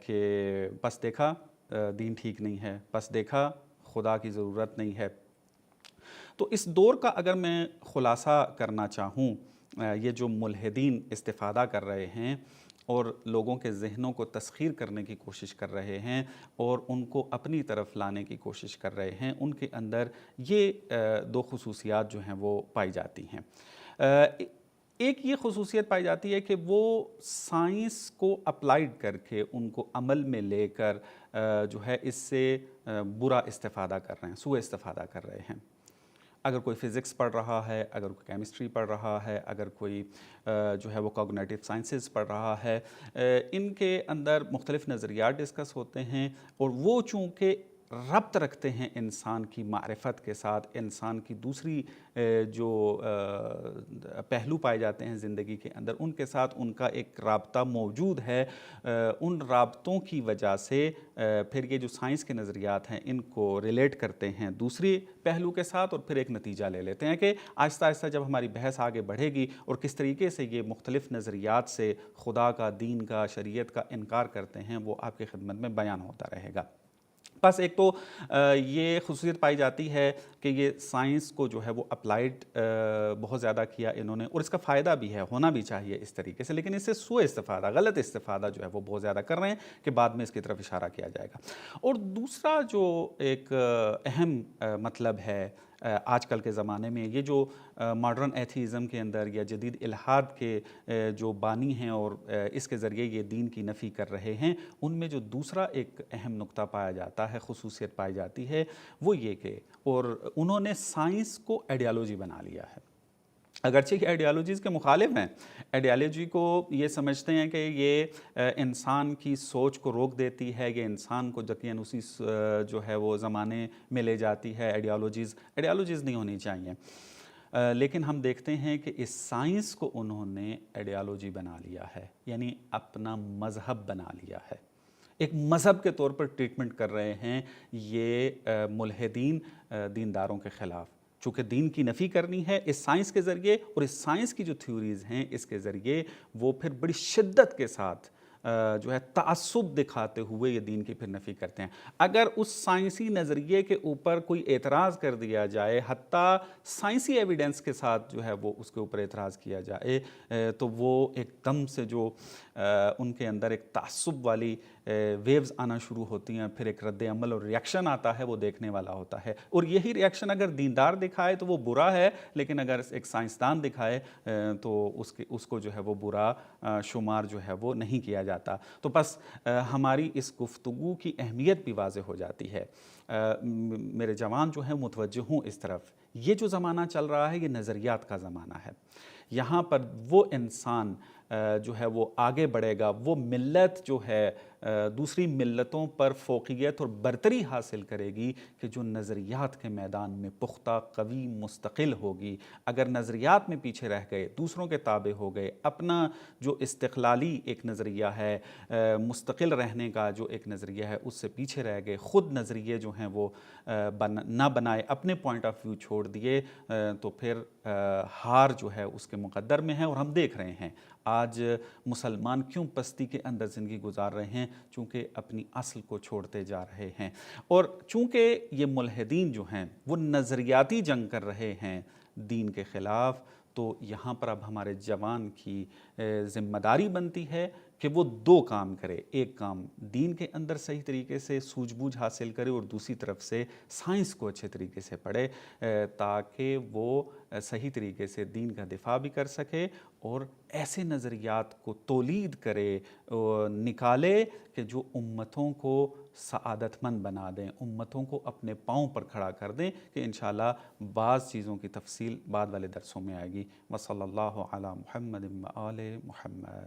کہ بس دیکھا دین ٹھیک نہیں ہے، بس دیکھا خدا کی ضرورت نہیں ہے۔ تو اس دور کا اگر میں خلاصہ کرنا چاہوں، یہ جو ملحدین استفادہ کر رہے ہیں اور لوگوں کے ذہنوں کو تسخیر کرنے کی کوشش کر رہے ہیں اور ان کو اپنی طرف لانے کی کوشش کر رہے ہیں، ان کے اندر یہ دو خصوصیات جو ہیں وہ پائی جاتی ہیں۔ ایک یہ خصوصیت پائی جاتی ہے کہ وہ سائنس کو اپلائیڈ کر کے ان کو عمل میں لے کر جو ہے اس سے برا استفادہ کر رہے ہیں، سوء استفادہ کر رہے ہیں۔ اگر کوئی فزکس پڑھ رہا ہے، اگر کوئی کیمسٹری پڑھ رہا ہے، اگر کوئی جو ہے وہ کوگنیٹو سائنسز پڑھ رہا ہے، ان کے اندر مختلف نظریات ڈسکس ہوتے ہیں، اور وہ چونکہ ربط رکھتے ہیں انسان کی معرفت کے ساتھ، انسان کی دوسری جو پہلو پائے جاتے ہیں زندگی کے اندر ان کے ساتھ ان کا ایک رابطہ موجود ہے، ان رابطوں کی وجہ سے پھر یہ جو سائنس کے نظریات ہیں ان کو ریلیٹ کرتے ہیں دوسری پہلو کے ساتھ، اور پھر ایک نتیجہ لے لیتے ہیں کہ آہستہ آہستہ جب ہماری بحث آگے بڑھے گی اور کس طریقے سے یہ مختلف نظریات سے خدا کا، دین کا، شریعت کا انکار کرتے ہیں، وہ آپ کی خدمت میں بیان ہوتا رہے گا۔ بس ایک تو یہ خصوصیت پائی جاتی ہے کہ یہ سائنس کو جو ہے وہ اپلائیڈ بہت زیادہ کیا انہوں نے، اور اس کا فائدہ بھی ہے، ہونا بھی چاہیے اس طریقے سے، لیکن اس سے سوء استفادہ، غلط استفادہ جو ہے وہ بہت زیادہ کر رہے ہیں کہ بعد میں اس کی طرف اشارہ کیا جائے گا۔ اور دوسرا جو ایک اہم مطلب ہے آج کل کے زمانے میں، یہ جو ماڈرن ایتھیزم کے اندر یا جدید الحاد کے جو بانی ہیں اور اس کے ذریعے یہ دین کی نفی کر رہے ہیں، ان میں جو دوسرا ایک اہم نقطہ پایا جاتا ہے، خصوصیت پائی جاتی ہے، وہ یہ کہ اور انہوں نے سائنس کو آئیڈیالوجی بنا لیا ہے۔ اگرچہ یہ آئیڈیالوجیز کے مخالف ہیں، آئیڈیالوجی کو یہ سمجھتے ہیں کہ یہ انسان کی سوچ کو روک دیتی ہے، یہ انسان کو یقیناً اسی جو ہے وہ زمانے میں لے جاتی ہے۔ آئیڈیالوجیز نہیں ہونی چاہیے، لیکن ہم دیکھتے ہیں کہ اس سائنس کو انہوں نے آئیڈیالوجی بنا لیا ہے، یعنی اپنا مذہب بنا لیا ہے، ایک مذہب کے طور پر ٹریٹمنٹ کر رہے ہیں یہ ملحدین دینداروں کے خلاف۔ چونکہ دین کی نفی کرنی ہے اس سائنس کے ذریعے، اور اس سائنس کی جو تھیوریز ہیں اس کے ذریعے وہ پھر بڑی شدت کے ساتھ جو ہے تعصب دکھاتے ہوئے یہ دین کی پھر نفی کرتے ہیں۔ اگر اس سائنسی نظریے کے اوپر کوئی اعتراض کر دیا جائے، حتیٰ سائنسی ایویڈنس کے ساتھ جو ہے وہ اس کے اوپر اعتراض کیا جائے، تو وہ ایک دم سے جو ان کے اندر ایک تعصب والی ویوز آنا شروع ہوتی ہیں، پھر ایک رد عمل اور ریاکشن آتا ہے، وہ دیکھنے والا ہوتا ہے۔ اور یہی ریاکشن اگر دیندار دکھائے تو وہ برا ہے، لیکن اگر ایک سائنسدان دکھائے تو اس کو جو ہے وہ برا شمار جو ہے وہ نہیں کیا جاتا۔ تو بس ہماری اس گفتگو کی اہمیت بھی واضح ہو جاتی ہے۔ میرے جوان جو ہیں متوجہ ہوں اس طرف، یہ جو زمانہ چل رہا ہے یہ نظریات کا زمانہ ہے۔ یہاں پر وہ انسان جو ہے وہ آگے بڑھے گا، وہ ملت جو ہے دوسری ملتوں پر فوقیت اور برتری حاصل کرے گی کہ جو نظریات کے میدان میں پختہ، قوی، مستقل ہوگی۔ اگر نظریات میں پیچھے رہ گئے، دوسروں کے تابع ہو گئے، اپنا جو استقلالی ایک نظریہ ہے، مستقل رہنے کا جو ایک نظریہ ہے، اس سے پیچھے رہ گئے، خود نظریے جو ہیں وہ نہ بنائے، اپنے پوائنٹ آف ویو چھوڑ دیے، تو پھر ہار جو ہے اس کے مقدر میں ہے۔ اور ہم دیکھ رہے ہیں آج مسلمان کیوں پستی کے اندر زندگی گزار رہے ہیں، چونکہ اپنی اصل کو چھوڑتے جا رہے ہیں، اور چونکہ یہ ملحدین جو ہیں وہ نظریاتی جنگ کر رہے ہیں دین کے خلاف، تو یہاں پر اب ہمارے جوان کی ذمہ داری بنتی ہے کہ وہ دو کام کرے۔ ایک کام دین کے اندر صحیح طریقے سے سوجھ بوجھ حاصل کرے، اور دوسری طرف سے سائنس کو اچھے طریقے سے پڑھے، تاکہ وہ صحیح طریقے سے دین کا دفاع بھی کر سکے اور ایسے نظریات کو تولید کرے، نکالے کہ جو امتوں کو سعادت مند بنا دیں، امتوں کو اپنے پاؤں پر کھڑا کر دیں، کہ انشاءاللہ بعض چیزوں کی تفصیل بعد والے درسوں میں آئے گی۔ وصلی اللہ علی محمد و آل محمد۔